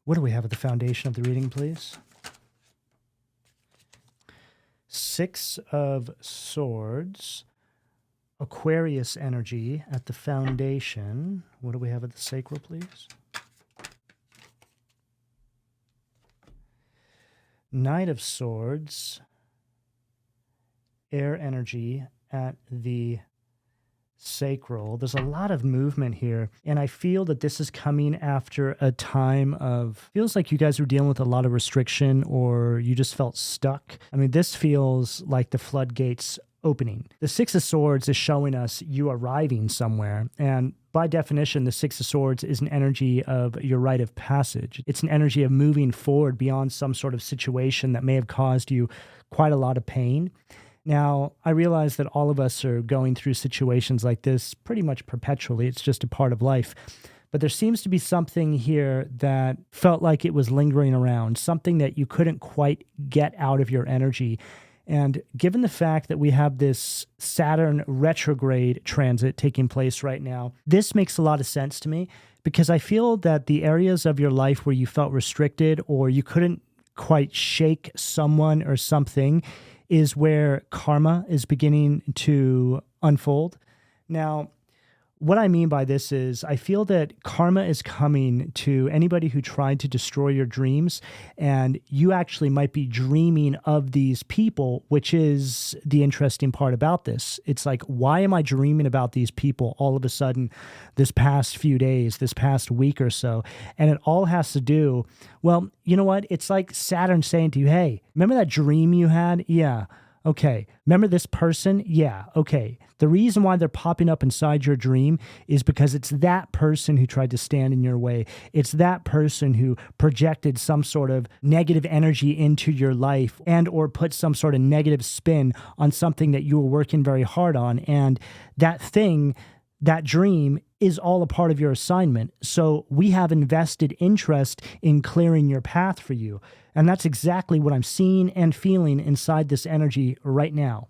What do we have at the foundation of the reading, please? Six of Swords, Aquarius energy at the foundation. What do we have at the sacral, please? Knight of Swords, air energy at the sacral. There's a lot of movement here, and I feel that this is coming after a time of, feels like you guys were dealing with a lot of restriction or you just felt stuck. I mean, this feels like the floodgates opening. The Six of Swords is showing us you arriving somewhere, and by definition, the Six of Swords is an energy of your rite of passage. It's an energy of moving forward beyond some sort of situation that may have caused you quite a lot of pain. Now, I realize that all of us are going through situations like this pretty much perpetually. It's just a part of life. But there seems to be something here that felt like it was lingering around, something that you couldn't quite get out of your energy. And given the fact that we have this Saturn retrograde transit taking place right now, this makes a lot of sense to me because I feel that the areas of your life where you felt restricted or you couldn't quite shake someone or something is where karma is beginning to unfold. Now, what I mean by this is I feel that karma is coming to anybody who tried to destroy your dreams, and you actually might be dreaming of these people, which is the interesting part about this. It's like, why am I dreaming about these people all of a sudden this past few days, this past week or so? And it all has to do, well, you know what? It's like Saturn saying to you, hey, remember that dream you had? Yeah. Okay. Remember this person? Yeah. Okay. The reason why they're popping up inside your dream is because it's that person who tried to stand in your way. It's that person who projected some sort of negative energy into your life and or put some sort of negative spin on something that you were working very hard on. And that thing, that dream is all a part of your assignment. So we have invested interest in clearing your path for you. And that's exactly what I'm seeing and feeling inside this energy right now.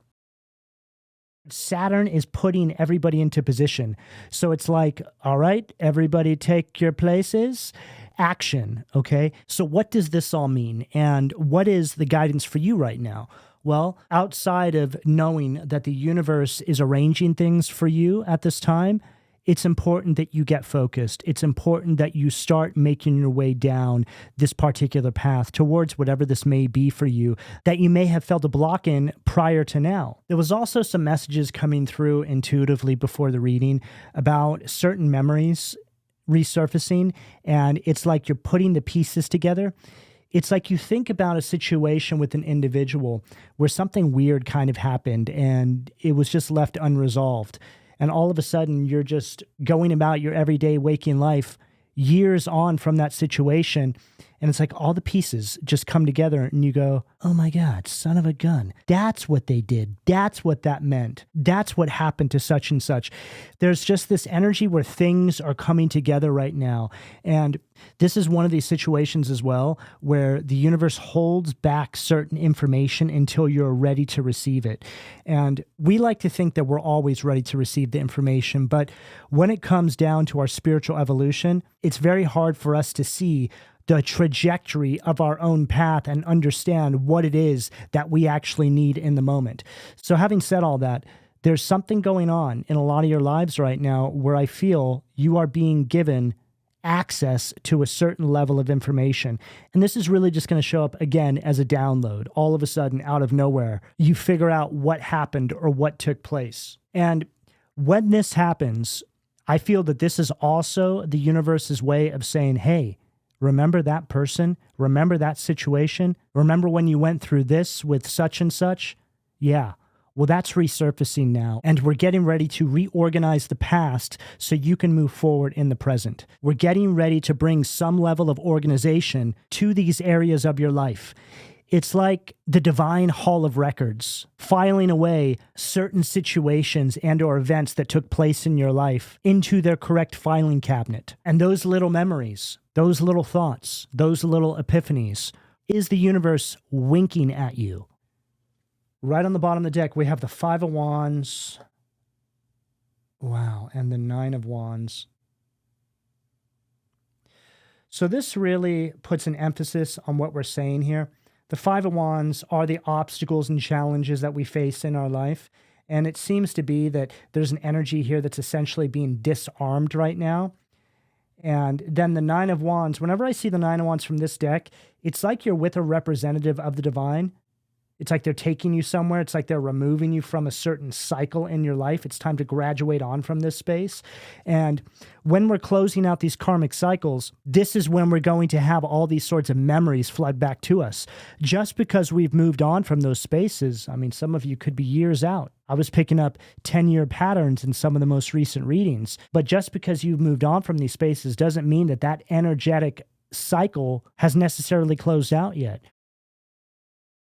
Saturn is putting everybody into position. So it's like, all right, everybody take your places. Action, okay? So what does this all mean? And what is the guidance for you right now? Well, outside of knowing that the universe is arranging things for you at this time, it's important that you get focused. It's important that you start making your way down this particular path towards whatever this may be for you that you may have felt a block in prior to now. There was also some messages coming through intuitively before the reading about certain memories resurfacing, and it's like you're putting the pieces together. It's like you think about a situation with an individual where something weird kind of happened and it was just left unresolved. And all of a sudden, you're just going about your everyday waking life years on from that situation. And it's like all the pieces just come together and you go, oh my God, son of a gun. That's what they did. That's what that meant. That's what happened to such and such. There's just this energy where things are coming together right now. And this is one of these situations as well where the universe holds back certain information until you're ready to receive it. And we like to think that we're always ready to receive the information. But when it comes down to our spiritual evolution, it's very hard for us to see the trajectory of our own path and understand what it is that we actually need in the moment. So having said all that, there's something going on in a lot of your lives right now where I feel you are being given access to a certain level of information. And this is really just going to show up again as a download. All of a sudden, out of nowhere, you figure out what happened or what took place. And when this happens, I feel that this is also the universe's way of saying, hey, remember that person? Remember that situation? Remember when you went through this with such and such? Yeah. Well, that's resurfacing now, and we're getting ready to reorganize the past so you can move forward in the present. We're getting ready to bring some level of organization to these areas of your life. It's like the divine hall of records, filing away certain situations and or events that took place in your life into their correct filing cabinet. And those little memories, those little thoughts, those little epiphanies, is the universe winking at you? Right on the bottom of the deck, we have the Five of Wands. Wow, and the Nine of Wands. So this really puts an emphasis on what we're saying here. The Five of Wands are the obstacles and challenges that we face in our life. And it seems to be that there's an energy here that's essentially being disarmed right now. And then the Nine of Wands, whenever I see the Nine of Wands from this deck, it's like you're with a representative of the divine. It's like they're taking you somewhere. It's like they're removing you from a certain cycle in your life. It's time to graduate on from this space. And when we're closing out these karmic cycles, this is when we're going to have all these sorts of memories flood back to us. Just because we've moved on from those spaces, I mean, some of you could be years out. I was picking up 10-year patterns in some of the most recent readings. But just because you've moved on from these spaces doesn't mean that that energetic cycle has necessarily closed out yet.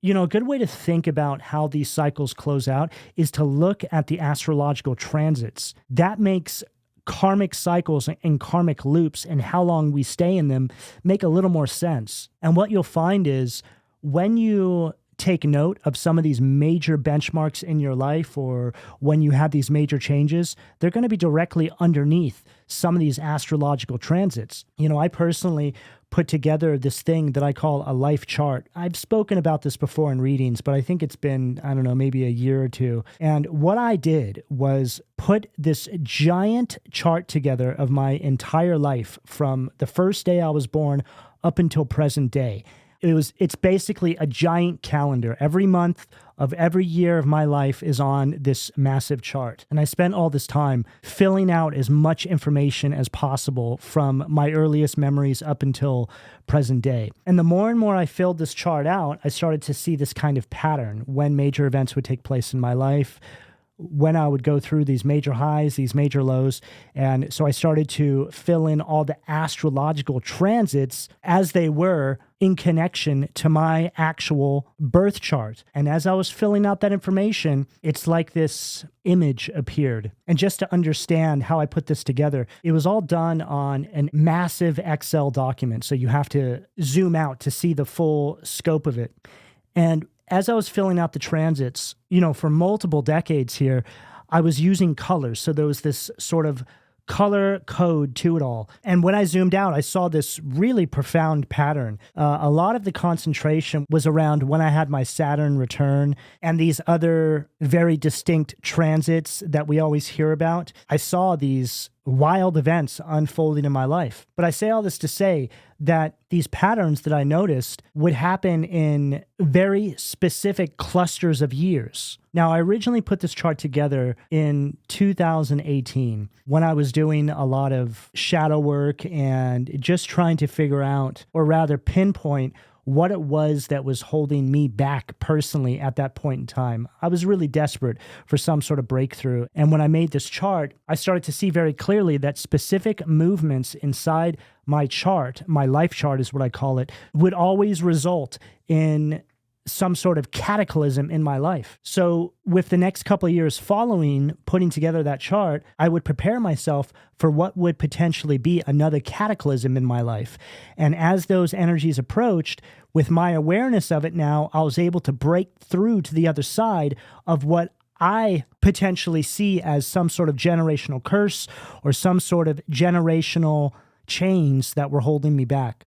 You know, a good way to think about how these cycles close out is to look at the astrological transits. That makes karmic cycles and karmic loops and how long we stay in them make a little more sense. And what you'll find is when you take note of some of these major benchmarks in your life, or when you have these major changes, they're going to be directly underneath some of these astrological transits. You know, I personally put together this thing that I call a life chart. I've spoken about this before in readings, but I think it's been, I don't know, maybe a year or two. And what I did was put this giant chart together of my entire life from the first day I was born up until present day. It's basically a giant calendar. Every month of every year of my life is on this massive chart. And I spent all this time filling out as much information as possible from my earliest memories up until present day. And the more and more I filled this chart out, I started to see this kind of pattern when major events would take place in my life, when I would go through these major highs, these major lows. And so I started to fill in all the astrological transits as they were in connection to my actual birth chart. And as I was filling out that information, it's like this image appeared. And just to understand how I put this together, it was all done on a massive Excel document. So you have to zoom out to see the full scope of it. And as I was filling out the transits, you know, for multiple decades here, I was using colors. So there was this sort of color code to it all. And when I zoomed out, I saw this really profound pattern. A lot of the concentration was around when I had my Saturn return and these other very distinct transits that we always hear about. I saw these wild events unfolding in my life. But I say all this to say that these patterns that I noticed would happen in very specific clusters of years. Now, I originally put this chart together in 2018 when I was doing a lot of shadow work and just trying to figure out, or rather pinpoint, what it was that was holding me back personally at that point in time. I was really desperate for some sort of breakthrough. And when I made this chart, I started to see very clearly that specific movements inside my chart, my life chart is what I call it, would always result in some sort of cataclysm in my life. So with the next couple of years following putting together that chart, I would prepare myself for what would potentially be another cataclysm in my life. And as those energies approached, with my awareness of it now, I was able to break through to the other side of what I potentially see as some sort of generational curse or some sort of generational chains that were holding me back.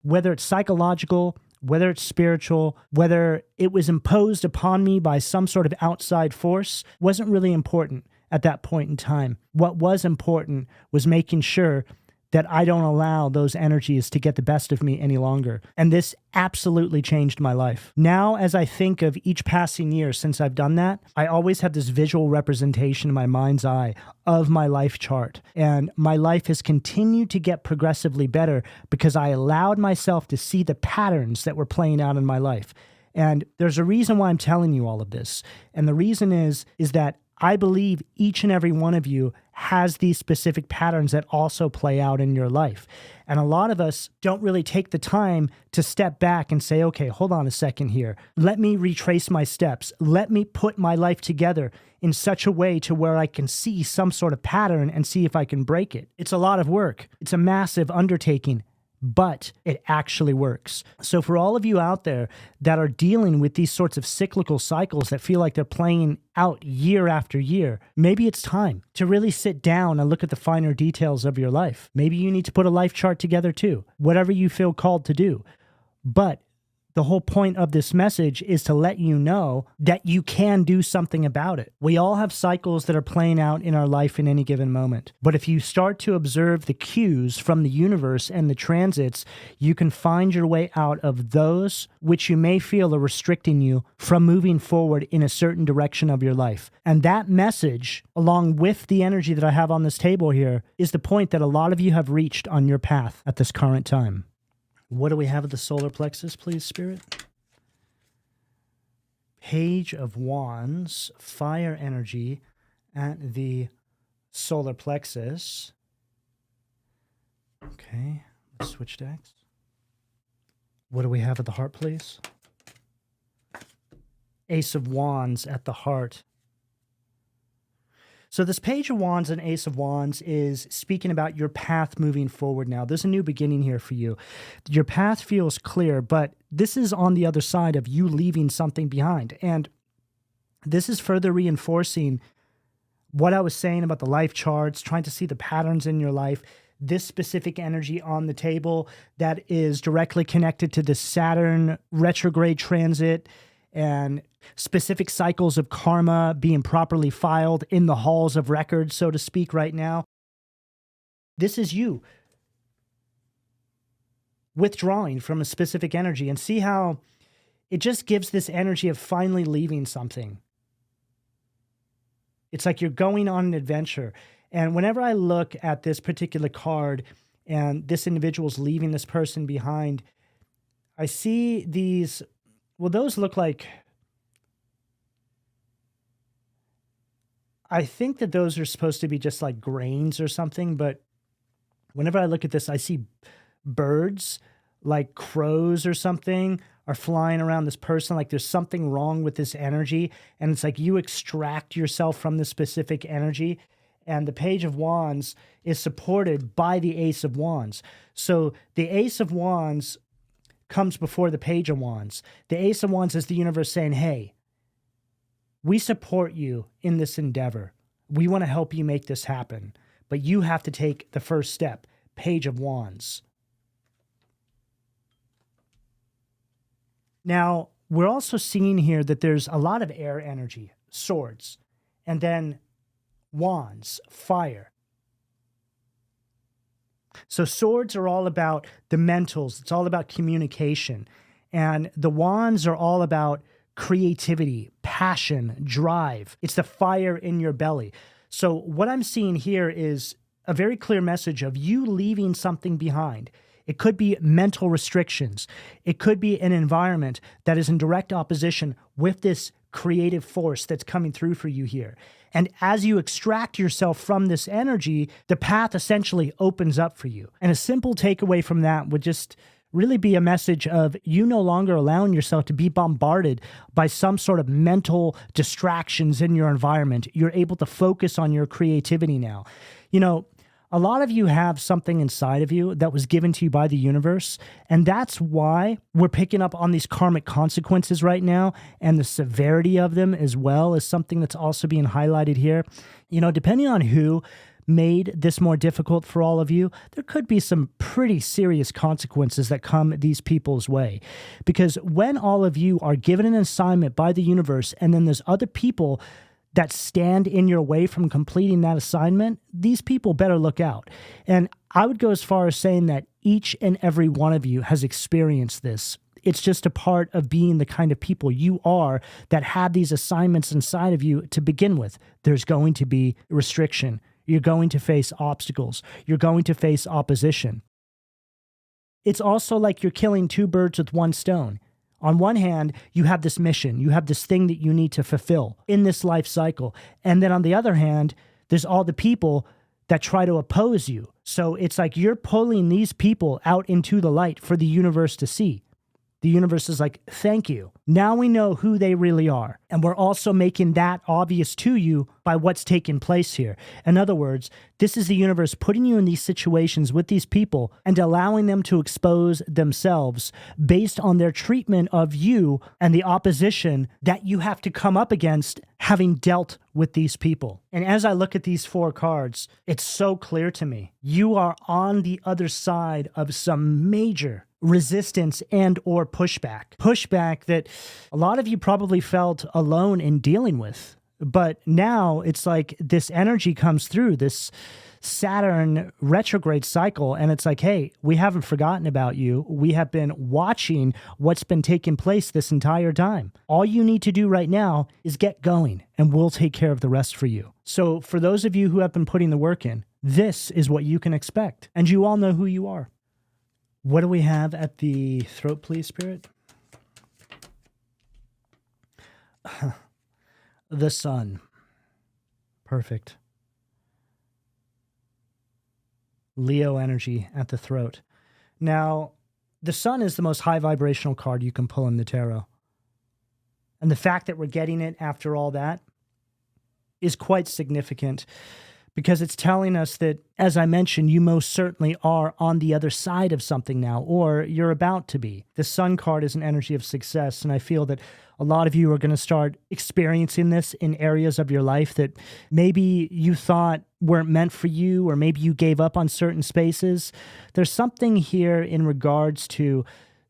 Whether it's psychological, whether it's spiritual, whether it was imposed upon me by some sort of outside force, wasn't really important at that point in time. What was important was making sure that I don't allow those energies to get the best of me any longer. And this absolutely changed my life. Now, as I think of each passing year since I've done that, I always have this visual representation in my mind's eye of my life chart. And my life has continued to get progressively better because I allowed myself to see the patterns that were playing out in my life. And there's a reason why I'm telling you all of this. And the reason is that I believe each and every one of you has these specific patterns that also play out in your life. And a lot of us don't really take the time to step back and say, okay, hold on a second here. Let me retrace my steps. Let me put my life together in such a way to where I can see some sort of pattern and see if I can break it. It's a lot of work. It's a massive undertaking. but it actually works. So for all of you out there that are dealing with these sorts of cyclical cycles that feel like they're playing out year after year, maybe it's time to really sit down and look at the finer details of your life. Maybe you need to put a life chart together too, whatever you feel called to do. But the whole point of this message is to let you know that you can do something about it. We all have cycles that are playing out in our life in any given moment. But if you start to observe the cues from the universe and the transits, you can find your way out of those which you may feel are restricting you from moving forward in a certain direction of your life. And that message, along with the energy that I have on this table here, is the point that a lot of you have reached on your path at this current time. What do we have at the solar plexus, please, Spirit? Page of Wands, fire energy at the solar plexus. Okay, let's switch decks. What do we have at the heart, please? Ace of Wands at the heart. So this Page of Wands and Ace of Wands is speaking about your path moving forward now. There's a new beginning here for you. Your path feels clear, but this is on the other side of you leaving something behind. And this is further reinforcing what I was saying about the life charts, trying to see the patterns in your life. This specific energy on the table that is directly connected to the Saturn retrograde transit and specific cycles of karma being properly filed in the halls of records, so to speak, right now. This is you withdrawing from a specific energy, and see how it just gives this energy of finally leaving something. It's like you're going on an adventure. And whenever I look at this particular card and this individual's leaving this person behind, I see these, well, those look like, I think that those are supposed to be just like grains or something, but whenever I look at this, I see birds, like crows or something, are flying around this person. Like there's something wrong with this energy, and it's like you extract yourself from this specific energy. And the Page of Wands is supported by the Ace of Wands. So the Ace of Wands comes before the Page of Wands. The Ace of Wands is the universe saying, hey, we support you in this endeavor. We want to help you make this happen, but you have to take the first step. Page of Wands. Now, we're also seeing here that there's a lot of air energy, swords, and then wands, fire. So swords are all about the mentals. It's all about communication. And the wands are all about creativity, passion, drive. It's the fire in your belly. So what I'm seeing here is a very clear message of you leaving something behind. It could be mental restrictions. It could be an environment that is in direct opposition with this creative force that's coming through for you here. And as you extract yourself from this energy, the path essentially opens up for you. And a simple takeaway from that would just really be a message of you no longer allowing yourself to be bombarded by some sort of mental distractions in your environment. You're able to focus on your creativity now. You know, a lot of you have something inside of you that was given to you by the universe, and that's why we're picking up on these karmic consequences right now, and the severity of them as well is something that's also being highlighted here. You know, depending on who made this more difficult for all of you, there could be some pretty serious consequences that come these people's way. Because when all of you are given an assignment by the universe, and then there's other people that stand in your way from completing that assignment, these people better look out. And I would go as far as saying that each and every one of you has experienced this. It's just a part of being the kind of people you are that had these assignments inside of you to begin with. There's going to be restriction. You're going to face obstacles. You're going to face opposition. It's also like you're killing two birds with one stone. On one hand, you have this mission. You have this thing that you need to fulfill in this life cycle. And then on the other hand, there's all the people that try to oppose you. So it's like you're pulling these people out into the light for the universe to see. The universe is like, thank you. Now we know who they really are. And we're also making that obvious to you by what's taking place here. In other words, this is the universe putting you in these situations with these people and allowing them to expose themselves based on their treatment of you and the opposition that you have to come up against having dealt with these people. And as I look at these 4 cards, it's so clear to me. You are on the other side of some major resistance and or pushback that a lot of you probably felt alone in dealing with. But now it's like this energy comes through, this Saturn retrograde cycle, and it's like, hey, we haven't forgotten about you. We have been watching what's been taking place this entire time. All you need to do right now is get going, and we'll take care of the rest for you. So for those of you who have been putting the work in, this is what you can expect, and you all know who you are. What do we have at the throat, please, Spirit? The sun. Perfect. Leo energy at the throat. Now, the sun is the most high vibrational card you can pull in the tarot. And the fact that we're getting it after all that is quite significant, because it's telling us that, as I mentioned, you most certainly are on the other side of something now, or you're about to be. The Sun card is an energy of success, and I feel that a lot of you are going to start experiencing this in areas of your life that maybe you thought weren't meant for you, or maybe you gave up on certain spaces. There's something here in regards to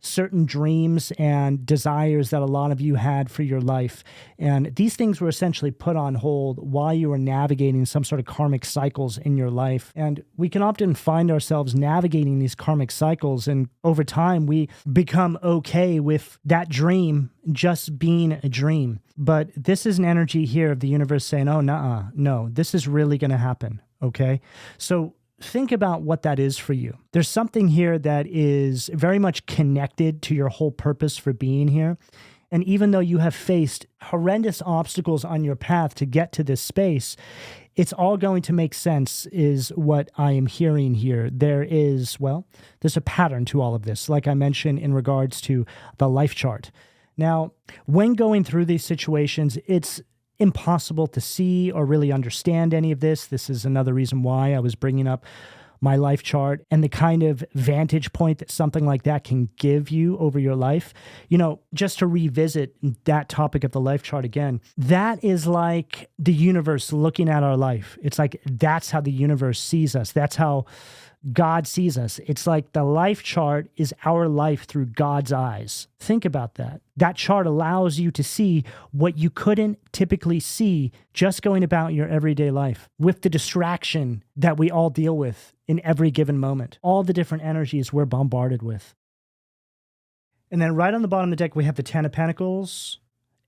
certain dreams and desires that a lot of you had for your life. And these things were essentially put on hold while you were navigating some sort of karmic cycles in your life. And we can often find ourselves navigating these karmic cycles, and over time we become okay with that dream just being a dream. But this is an energy here of the universe saying, oh, no, this is really going to happen, okay? So think about what that is for you. There's something here that is very much connected to your whole purpose for being here. And even though you have faced horrendous obstacles on your path to get to this space, it's all going to make sense, is what I am hearing here. There's a pattern to all of this, like I mentioned in regards to the life chart. Now, when going through these situations, it's impossible to see or really understand any of this. This is another reason why I was bringing up my life chart and the kind of vantage point that something like that can give you over your life. You know, just to revisit that topic of the life chart again, that is like the universe looking at our life. It's like that's how the universe sees us. That's how God sees us. It's like the life chart is our life through God's eyes. Think about that. That chart allows you to see what you couldn't typically see just going about your everyday life, with the distraction that we all deal with in every given moment, all the different energies we're bombarded with. And then right on the bottom of the deck, we have the 10 of Pentacles,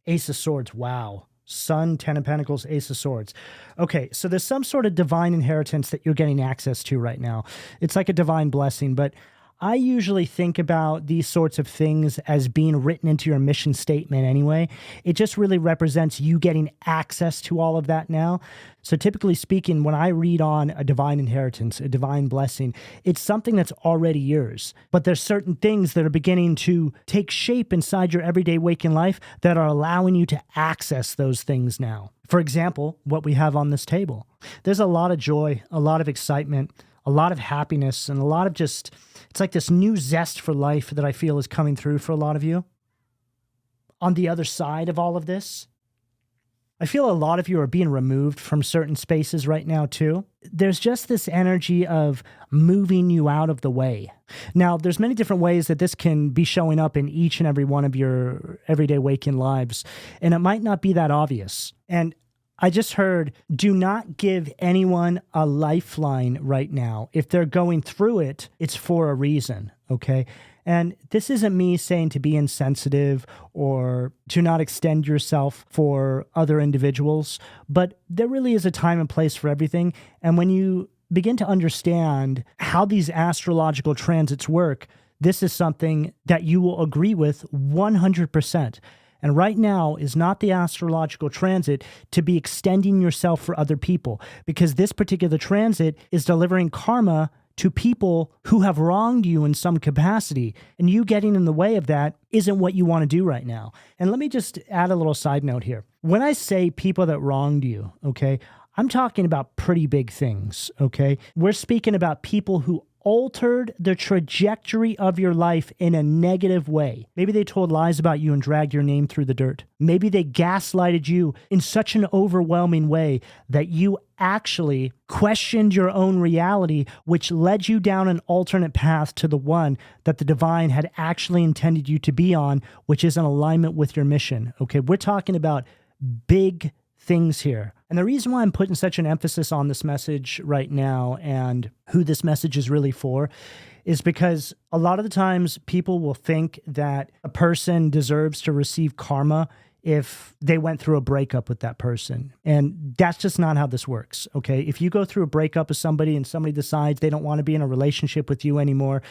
Ace of Swords. Wow. Sun, 10 of Pentacles, Ace of Swords. Okay, so there's some sort of divine inheritance that you're getting access to right now. It's like a divine blessing, but I usually think about these sorts of things as being written into your mission statement anyway. It just really represents you getting access to all of that now. So typically speaking, when I read on a divine inheritance, a divine blessing, it's something that's already yours. But there's certain things that are beginning to take shape inside your everyday waking life that are allowing you to access those things now. For example, what we have on this table. There's a lot of joy, a lot of excitement, a lot of happiness, and a lot of just, it's like this new zest for life that I feel is coming through for a lot of you. On the other side of all of this, I feel a lot of you are being removed from certain spaces right now too. There's just this energy of moving you out of the way. Now, there's many different ways that this can be showing up in each and every one of your everyday waking lives, and it might not be that obvious. And I just heard, do not give anyone a lifeline right now. If they're going through it, it's for a reason, okay? And this isn't me saying to be insensitive or to not extend yourself for other individuals, but there really is a time and place for everything. And when you begin to understand how these astrological transits work, this is something that you will agree with 100%. And right now is not the astrological transit to be extending yourself for other people, because this particular transit is delivering karma to people who have wronged you in some capacity, and you getting in the way of that isn't what you want to do right now. And let me just add a little side note here. When I say people that wronged you, okay, I'm talking about pretty big things, okay? We're speaking about people who altered the trajectory of your life in a negative way. Maybe they told lies about you and dragged your name through the dirt. Maybe they gaslighted you in such an overwhelming way that you actually questioned your own reality, which led you down an alternate path to the one that the divine had actually intended you to be on, which is in alignment with your mission. Okay, we're talking about big things here. And the reason why I'm putting such an emphasis on this message right now and who this message is really for is because a lot of the times people will think that a person deserves to receive karma if they went through a breakup with that person. And that's just not how this works, okay? If you go through a breakup with somebody and somebody decides they don't want to be in a relationship with you anymore,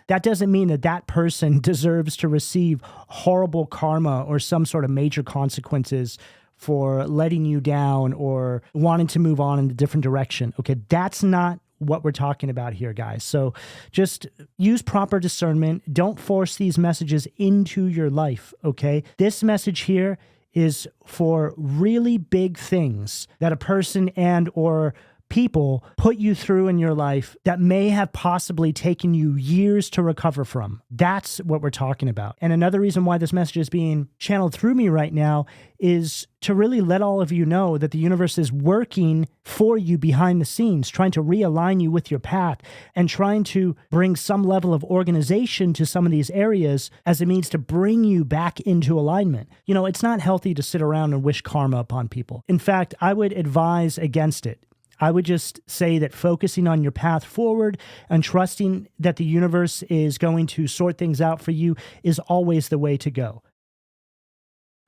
that doesn't mean that that person deserves to receive horrible karma or some sort of major consequences for letting you down or wanting to move on in a different direction. Okay, that's not what we're talking about here, guys. So just use proper discernment. Don't force these messages into your life, okay? This message here is for really big things that a person and or people put you through in your life that may have possibly taken you years to recover from. That's what we're talking about. And another reason why this message is being channeled through me right now is to really let all of you know that the universe is working for you behind the scenes, trying to realign you with your path and trying to bring some level of organization to some of these areas as a means to bring you back into alignment. You know, it's not healthy to sit around and wish karma upon people. In fact, I would advise against it. I would just say that focusing on your path forward and trusting that the universe is going to sort things out for you is always the way to go.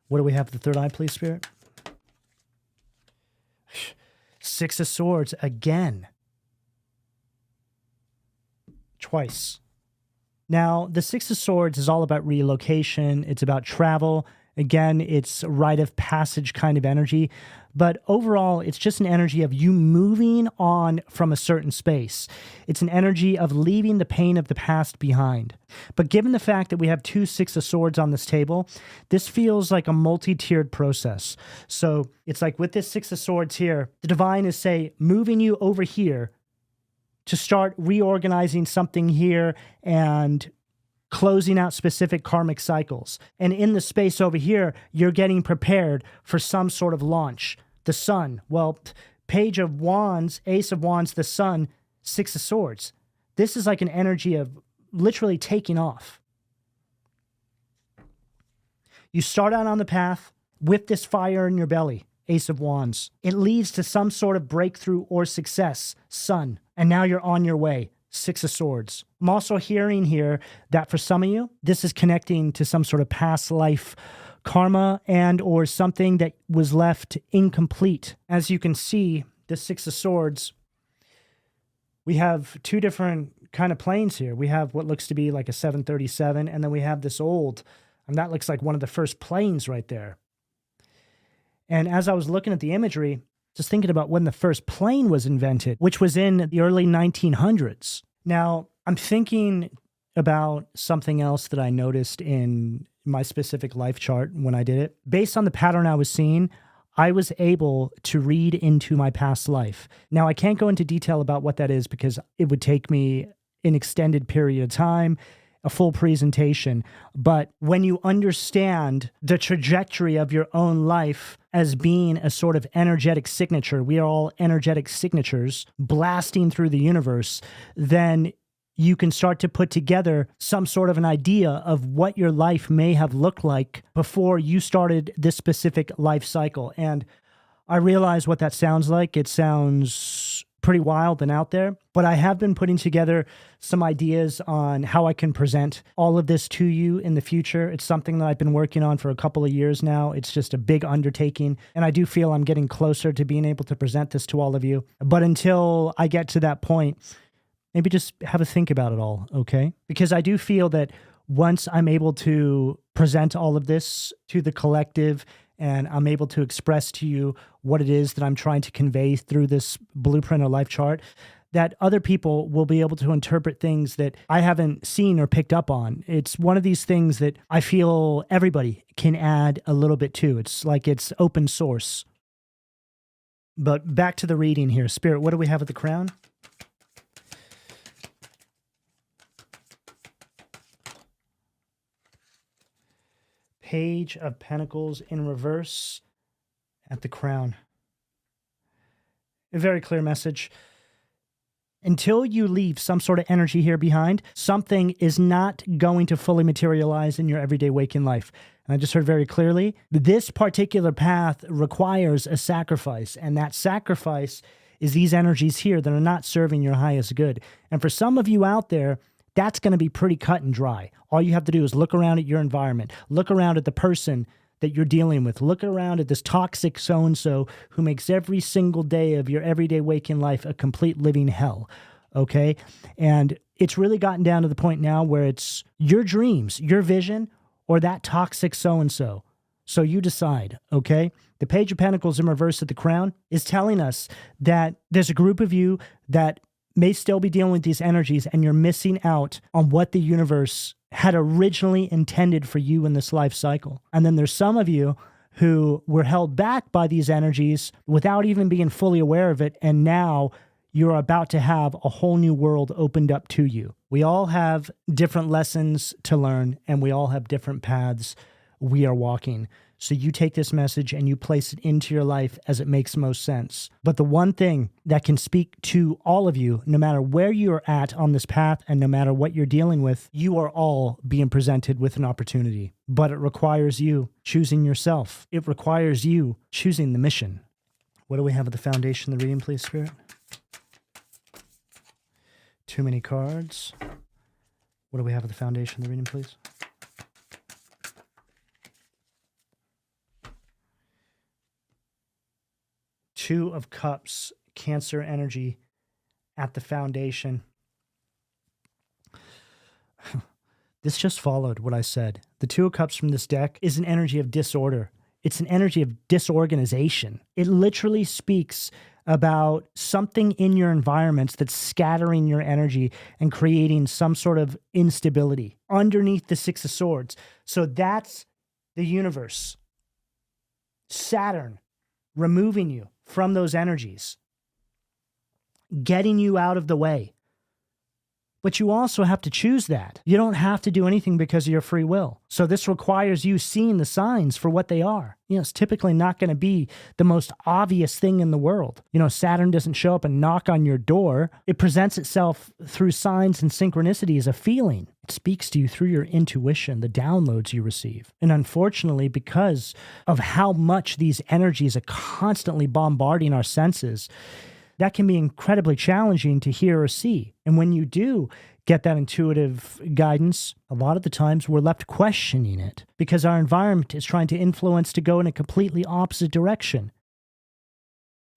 What do we have? The third eye, please, Spirit? Six of Swords again. Twice. Now, the Six of Swords is all about relocation. It's about travel. Again, it's rite of passage kind of energy. But overall, it's just an energy of you moving on from a certain space. It's an energy of leaving the pain of the past behind. But given the fact that we have two Six of Swords on this table, this feels like a multi-tiered process. So it's like with this Six of Swords here, the divine is, say, moving you over here to start reorganizing something here and closing out specific karmic cycles. And in the space over here, you're getting prepared for some sort of launch. The Sun, well, Page of Wands, Ace of Wands, the Sun, Six of Swords. This is like an energy of literally taking off. You start out on the path with this fire in your belly, Ace of Wands. It leads to some sort of breakthrough or success, Sun. And now you're on your way. Six of Swords. I'm also hearing here that for some of you, this is connecting to some sort of past life karma and or something that was left incomplete. As you can see, the Six of Swords, we have two different kind of planes here. We have what looks to be like a 737, and then we have this old, and that looks like one of the first planes right there. And as I was looking at the imagery, just thinking about when the first plane was invented, which was in the early 1900s. Now, I'm thinking about something else that I noticed in my specific life chart when I did it. Based on the pattern I was seeing, I was able to read into my past life. Now, I can't go into detail about what that is because it would take me an extended period of time, a full presentation. But when you understand the trajectory of your own life as being a sort of energetic signature, we are all energetic signatures blasting through the universe, then you can start to put together some sort of an idea of what your life may have looked like before you started this specific life cycle. And I realize what that sounds like. It sounds pretty wild and out there, but I have been putting together some ideas on how I can present all of this to you in the future. It's something that I've been working on for a couple of years now. It's just a big undertaking, and I do feel I'm getting closer to being able to present this to all of you. But until I get to that point, maybe just have a think about it all, okay? Because I do feel that once I'm able to present all of this to the collective and I'm able to express to you what it is that I'm trying to convey through this blueprint or life chart, that other people will be able to interpret things that I haven't seen or picked up on. It's one of these things that I feel everybody can add a little bit to. It's like it's open source. But back to the reading here. Spirit, what do we have at the crown? Page of Pentacles in reverse at the crown. A very clear message. Until you leave some sort of energy here behind, something is not going to fully materialize in your everyday waking life. And I just heard very clearly, this particular path requires a sacrifice, and that sacrifice is these energies here that are not serving your highest good. And for some of you out there, that's going to be pretty cut and dry. All you have to do is look around at your environment, look around at the person that you're dealing with, look around at this toxic so-and-so who makes every single day of your everyday waking life a complete living hell, okay? And it's really gotten down to the point now where it's your dreams, your vision, or that toxic so-and-so. So you decide, okay? The Page of Pentacles in reverse at the crown is telling us that there's a group of you that may still be dealing with these energies, and you're missing out on what the universe had originally intended for you in this life cycle. And then there's some of you who were held back by these energies without even being fully aware of it, and now you're about to have a whole new world opened up to you. We all have different lessons to learn, and we all have different paths we are walking. So you take this message and you place it into your life as it makes most sense. But the one thing that can speak to all of you, no matter where you're at on this path and no matter what you're dealing with, you are all being presented with an opportunity. But it requires you choosing yourself. It requires you choosing the mission. What do we have at the foundation of the reading, please, Spirit? Too many cards. What do we have at the foundation of the reading, please? Two of Cups, Cancer energy at the foundation. This just followed what I said. The Two of Cups from this deck is an energy of disorder. It's an energy of disorganization. It literally speaks about something in your environments that's scattering your energy and creating some sort of instability underneath the Six of Swords. So that's the universe. Saturn removing you from those energies, getting you out of the way. But you also have to choose that. You don't have to do anything because of your free will. So this requires you seeing the signs for what they are. You know, it's typically not going to be the most obvious thing in the world. You know, Saturn doesn't show up and knock on your door. It presents itself through signs and synchronicity as a feeling. It speaks to you through your intuition, the downloads you receive. And unfortunately, because of how much these energies are constantly bombarding our senses, that can be incredibly challenging to hear or see. And when you do get that intuitive guidance, a lot of the times we're left questioning it because our environment is trying to influence to go in a completely opposite direction.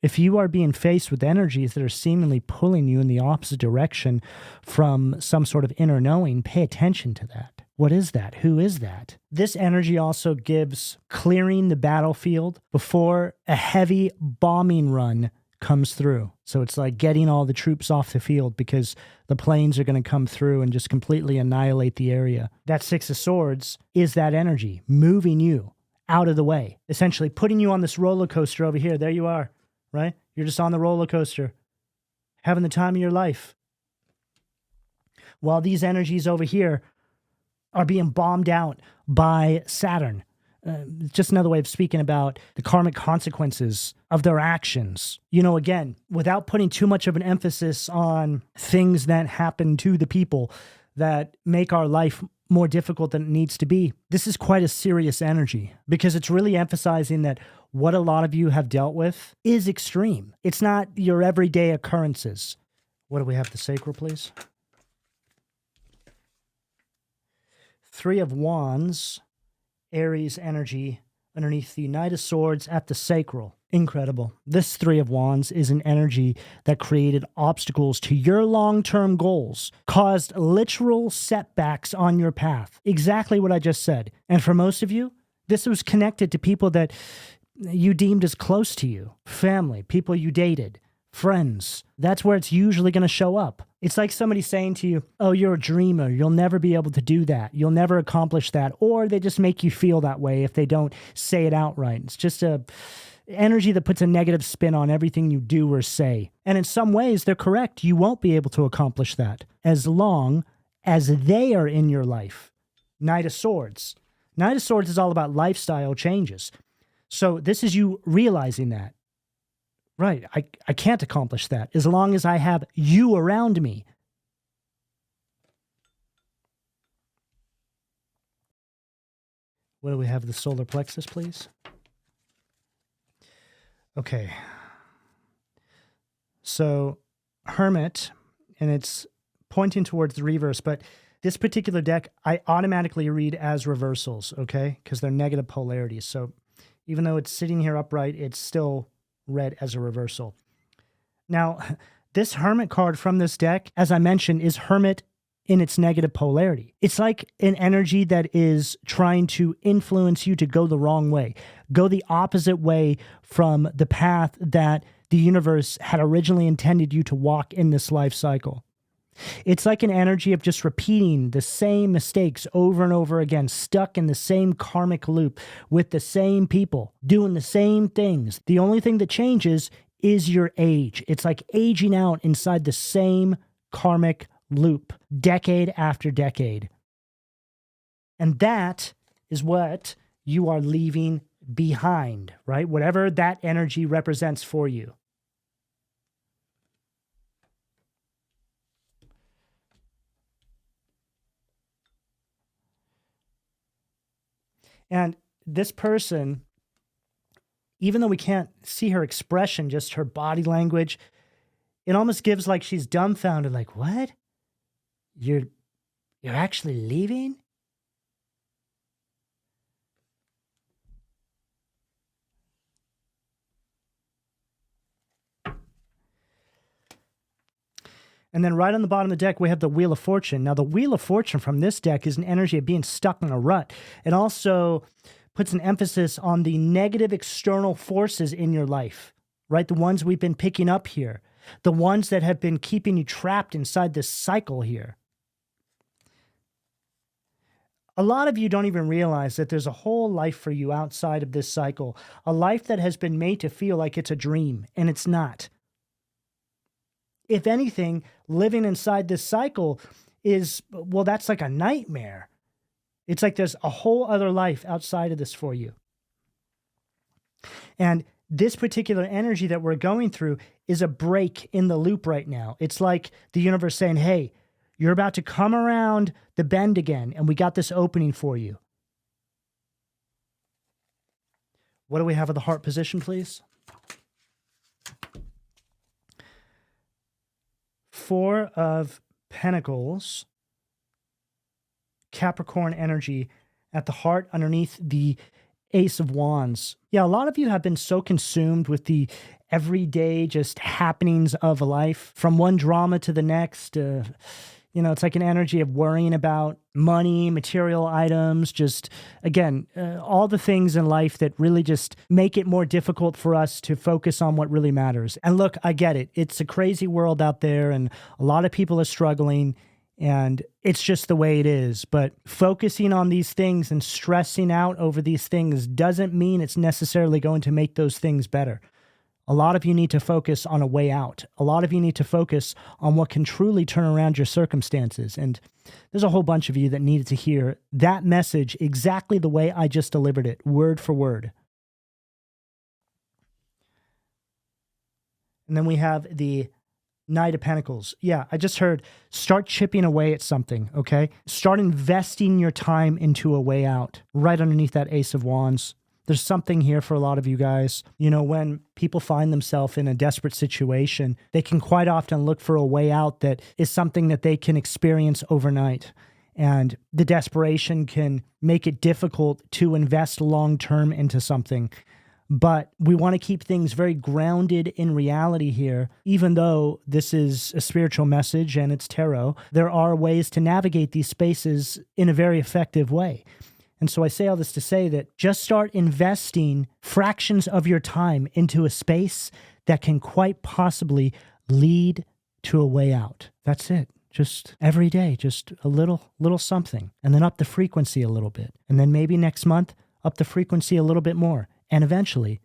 If you are being faced with energies that are seemingly pulling you in the opposite direction from some sort of inner knowing, pay attention to that. What is that? Who is that? This energy also gives clearing the battlefield before a heavy bombing run comes through. So it's like getting all the troops off the field because the planes are going to come through and just completely annihilate the area. That Six of Swords is that energy moving you out of the way, essentially putting you on this roller coaster over here. There you are, right? You're just on the roller coaster, having the time of your life. While these energies over here are being bombed out by Saturn. Just another way of speaking about the karmic consequences of their actions. You know, again, without putting too much of an emphasis on things that happen to the people that make our life more difficult than it needs to be, this is quite a serious energy because it's really emphasizing that what a lot of you have dealt with is extreme. It's not your everyday occurrences. What do we have? The sacral, please? Three of Wands. Aries energy underneath the Knight of Swords at the sacral. Incredible. This Three of Wands is an energy that created obstacles to your long-term goals, caused literal setbacks on your path. Exactly what I just said. And for most of you, this was connected to people that you deemed as close to you, family, people you dated, friends. That's where it's usually going to show up. It's like somebody saying to you, oh, you're a dreamer. You'll never be able to do that. You'll never accomplish that. Or they just make you feel that way if they don't say it outright. It's just a energy that puts a negative spin on everything you do or say. And in some ways, they're correct. You won't be able to accomplish that as long as they are in your life. Knight of Swords. Knight of Swords is all about lifestyle changes. So this is you realizing that. Right, I can't accomplish that as long as I have you around me. What do we have? The solar plexus, please. Okay. So, Hermit, and it's pointing towards the reverse, but this particular deck, I automatically read as reversals, okay? Because they're negative polarities. So, even though it's sitting here upright, it's still read as a reversal. Now, this Hermit card from this deck, as I mentioned, is Hermit in its negative polarity. It's like an energy that is trying to influence you to go the wrong way, go the opposite way from the path that the universe had originally intended you to walk in this life cycle. It's like an energy of just repeating the same mistakes over and over again, stuck in the same karmic loop with the same people, doing the same things. The only thing that changes is your age. It's like aging out inside the same karmic loop, decade after decade. And that is what you are leaving behind, right? Whatever that energy represents for you. And this person, even though we can't see her expression, just her body language, it almost gives like she's dumbfounded, like, what? You're actually leaving? And then right on the bottom of the deck, we have the Wheel of Fortune. Now, the Wheel of Fortune from this deck is an energy of being stuck in a rut. It also puts an emphasis on the negative external forces in your life, right? The ones we've been picking up here. The ones that have been keeping you trapped inside this cycle here. A lot of you don't even realize that there's a whole life for you outside of this cycle. A life that has been made to feel like it's a dream, and it's not. If anything, living inside this cycle is, well, that's like a nightmare. It's like there's a whole other life outside of this for you. And this particular energy that we're going through is a break in the loop right now. It's like the universe saying, hey, you're about to come around the bend again, and we got this opening for you. What do we have of the heart position, please? 4 of Pentacles, Capricorn energy at the heart underneath the Ace of Wands. Yeah, a lot of you have been so consumed with the everyday just happenings of life, from one drama to the next. It's like an energy of worrying about money, material items, just, again, all the things in life that really just make it more difficult for us to focus on what really matters. And look, I get it. It's a crazy world out there, and a lot of people are struggling, and it's just the way it is. But focusing on these things and stressing out over these things doesn't mean it's necessarily going to make those things better. A lot of you need to focus on a way out. A lot of you need to focus on what can truly turn around your circumstances. And there's a whole bunch of you that needed to hear that message exactly the way I just delivered it, word for word. And then we have the Knight of Pentacles. Yeah, I just heard start chipping away at something, okay? Start investing your time into a way out right underneath that Ace of Wands. There's something here for a lot of you guys. When people find themselves in a desperate situation, they can quite often look for a way out that is something that they can experience overnight. And the desperation can make it difficult to invest long-term into something. But we want to keep things very grounded in reality here. Even though this is a spiritual message and it's tarot, there are ways to navigate these spaces in a very effective way. And so I say all this to say that just start investing fractions of your time into a space that can quite possibly lead to a way out. That's it. Just every day, just a little something, and then up the frequency a little bit. And then maybe next month, up the frequency a little bit more. And eventually,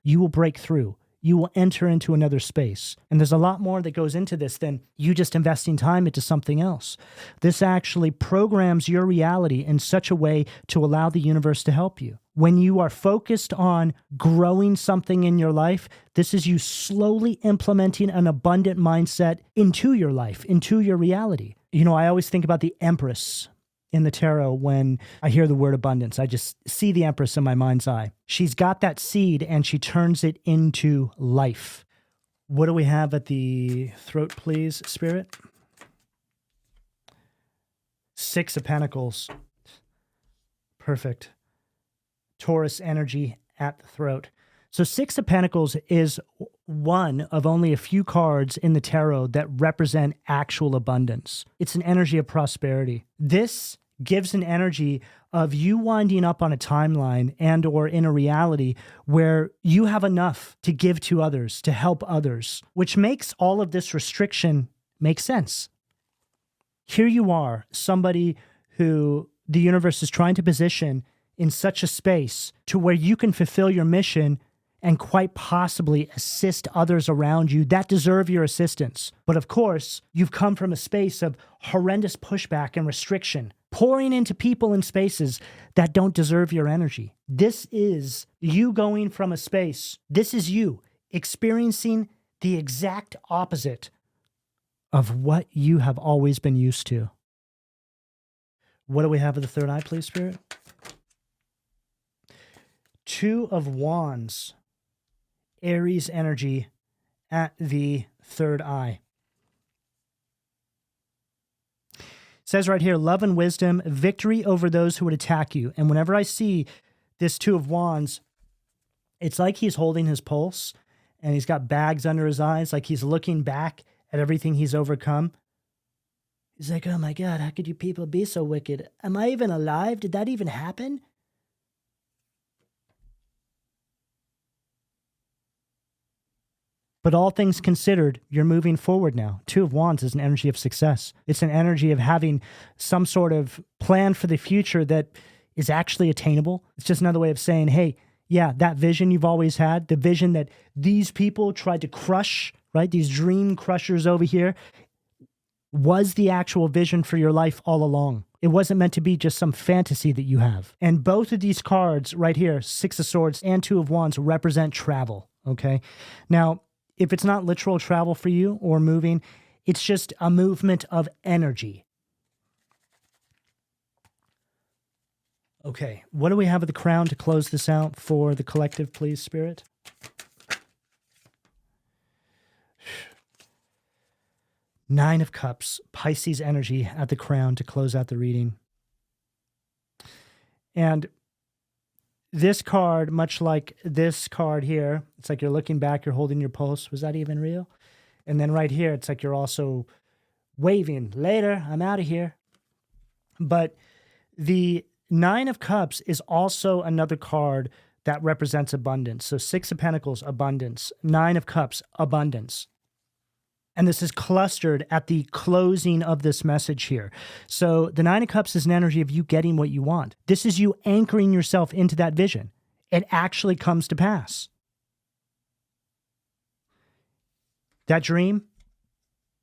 you will break through. You will enter into another space. And there's a lot more that goes into this than you just investing time into something else. This actually programs your reality in such a way to allow the universe to help you. When you are focused on growing something in your life, this is you slowly implementing an abundant mindset into your life, into your reality. You know, I always think about the Empress in the tarot when I hear the word abundance. I just see the Empress in my mind's eye. She's got that seed and she turns it into life. What do we have at the throat, please, Spirit? 6 of Pentacles. Perfect. Taurus energy at the throat. So 6 of Pentacles is one of only a few cards in the tarot that represent actual abundance. It's an energy of prosperity. This gives an energy of you winding up on a timeline and or in a reality where you have enough to give to others, to help others, which makes all of this restriction make sense. Here you are, somebody who the universe is trying to position in such a space to where you can fulfill your mission and quite possibly assist others around you that deserve your assistance. But of course, you've come from a space of horrendous pushback and restriction, pouring into people and spaces that don't deserve your energy. This is you going from a space. This is you experiencing the exact opposite of what you have always been used to. What do we have at the third eye, please, Spirit? 2 of Wands. Aries energy at the third eye. It says right here, love and wisdom, victory over those who would attack you. And whenever I see this 2 of Wands, it's like he's holding his pulse and he's got bags under his eyes, like he's looking back at everything he's overcome. He's like, oh my God, how could you people be so wicked? Am I even alive? Did that even happen? But all things considered, you're moving forward now. 2 of Wands is an energy of success. It's an energy of having some sort of plan for the future that is actually attainable. It's just another way of saying, hey, yeah, that vision you've always had, the vision that these people tried to crush, right? These dream crushers over here, was the actual vision for your life all along. It wasn't meant to be just some fantasy that you have. And both of these cards right here, 6 of Swords and 2 of Wands, represent travel, okay? Now, if it's not literal travel for you or moving, it's just a movement of energy. Okay, what do we have at the crown to close this out for the collective, please, Spirit? Nine of Cups, Pisces energy at the crown to close out the reading. And this card, much like this card here, it's like you're looking back, you're holding your pulse. Was that even real? And then right here, it's like you're also waving. Later, I'm out of here. But the 9 of Cups is also another card that represents abundance. So 6 of Pentacles, abundance. 9 of Cups, abundance. And this is clustered at the closing of this message here. So the 9 of Cups is an energy of you getting what you want. This is you anchoring yourself into that vision. It actually comes to pass. That dream,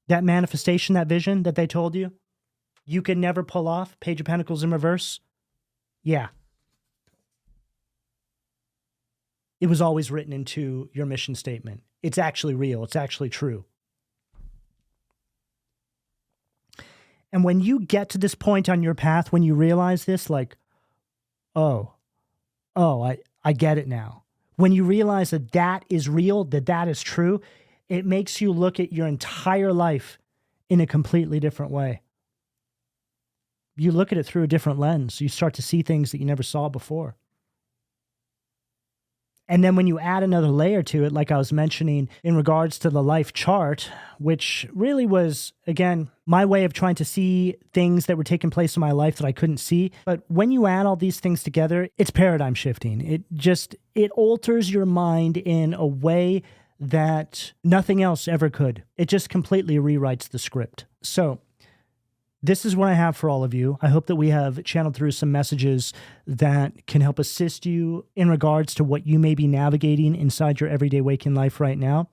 that manifestation, that vision that they told you, you could never pull off, Page of Pentacles in reverse. Yeah. It was always written into your mission statement. It's actually real. It's actually true. And when you get to this point on your path, when you realize this, like, I get it now. When you realize that that is real, that that is true, it makes you look at your entire life in a completely different way. You look at it through a different lens. You start to see things that you never saw before. And then when you add another layer to it, like I was mentioning in regards to the life chart, which really was, again, my way of trying to see things that were taking place in my life that I couldn't see. But when you add all these things together, it's paradigm shifting. It alters your mind in a way that nothing else ever could. It just completely rewrites the script. So this is what I have for all of you. I hope that we have channeled through some messages that can help assist you in regards to what you may be navigating inside your everyday waking life right now.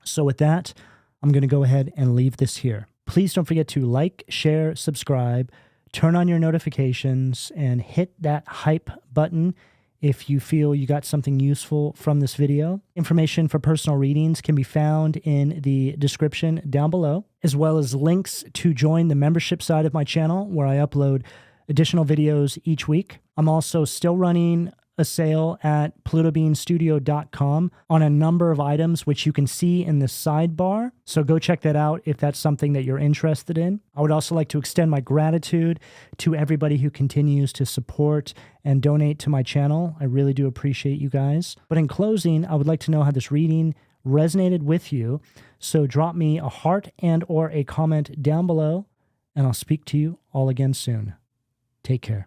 So with that, I'm going to go ahead and leave this here. Please don't forget to like, share, subscribe, turn on your notifications, and hit that hype button if you feel you got something useful from this video. Information for personal readings can be found in the description down below, as well as links to join the membership side of my channel where I upload additional videos each week. I'm also still running a sale at PLUTOBEANstudio.com on a number of items, which you can see in the sidebar. So go check that out if that's something that you're interested in. I would also like to extend my gratitude to everybody who continues to support and donate to my channel. I really do appreciate you guys. But in closing, I would like to know how this reading resonated with you. So drop me a heart and or a comment down below, and I'll speak to you all again soon. Take care.